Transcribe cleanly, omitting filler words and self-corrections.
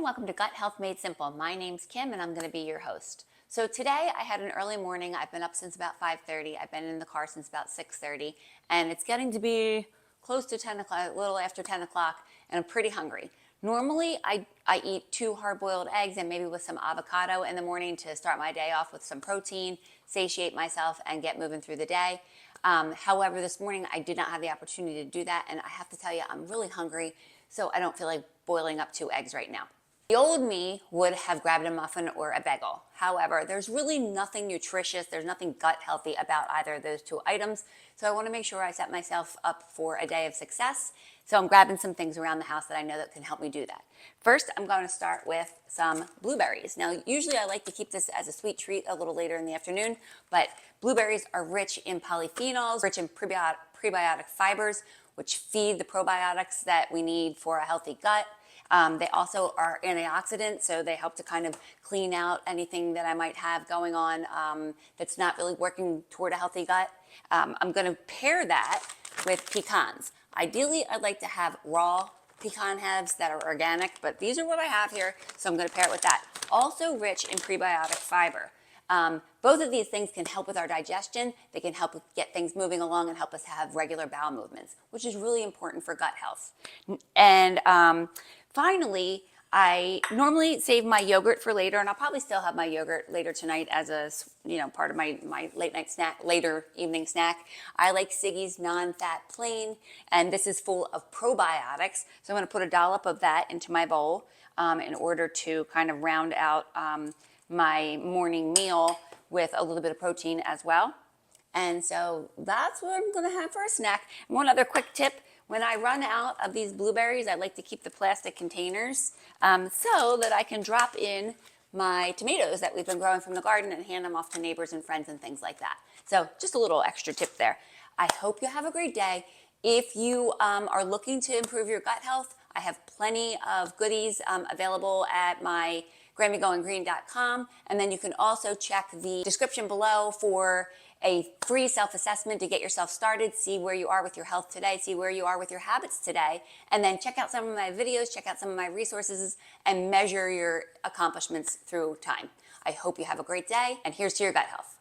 and welcome to Gut Health Made Simple. My name's Kim and I'm going to be your host. So today I had an early morning. I've been up since about 5:30. I've been in the car since about 6:30 and it's getting to be close to 10 o'clock, a little after 10 o'clock, and I'm pretty hungry. Normally I eat 2 hard-boiled eggs and maybe with some avocado in the morning to start my day off with some protein, satiate myself and get moving through the day. However, this morning I did not have the opportunity to do that, and I have to tell you I'm really hungry, so I don't feel like boiling up 2 eggs right now. The old me would have grabbed a muffin or a bagel. However, there's really nothing nutritious, there's nothing gut healthy about either of those 2 items, so I want to make sure I set myself up for a day of success. So I'm grabbing some things around the house that I know that can help me do that. First, I'm going to start with some blueberries. Now, usually I like to keep this as a sweet treat a little later in the afternoon, but blueberries are rich in polyphenols, rich in prebiotic fibers, which feed the probiotics that we need for a healthy gut. They also are antioxidants, so they help to kind of clean out anything that I might have going on that's not really working toward a healthy gut. I'm going to pair that with pecans. Ideally, I'd like to have raw pecan halves that are organic, but these are what I have here, so I'm going to pair it with that. Also rich in prebiotic fiber. Both of these things can help with our digestion. They can help get things moving along and help us have regular bowel movements, which is really important for gut health. And finally, I normally save my yogurt for later, and I'll probably still have my yogurt later tonight as a part of my late night snack, later evening snack. I like Siggi's non-fat plain, and this is full of probiotics. So I'm going to put a dollop of that into my bowl in order to kind of round out my morning meal with a little bit of protein as well. And so that's what I'm going to have for a snack. And one other quick tip. When I run out of these blueberries, I like to keep the plastic containers so that I can drop in my tomatoes that we've been growing from the garden and hand them off to neighbors and friends and things like that. So just a little extra tip there. I hope you have a great day. If you are looking to improve your gut health, I have plenty of goodies available at my GrammyGoingGreen.com, and then you can also check the description below for a free self-assessment to get yourself started, see where you are with your health today, see where you are with your habits today, and then check out some of my videos, check out some of my resources, and measure your accomplishments through time. I hope you have a great day, and here's to your gut health.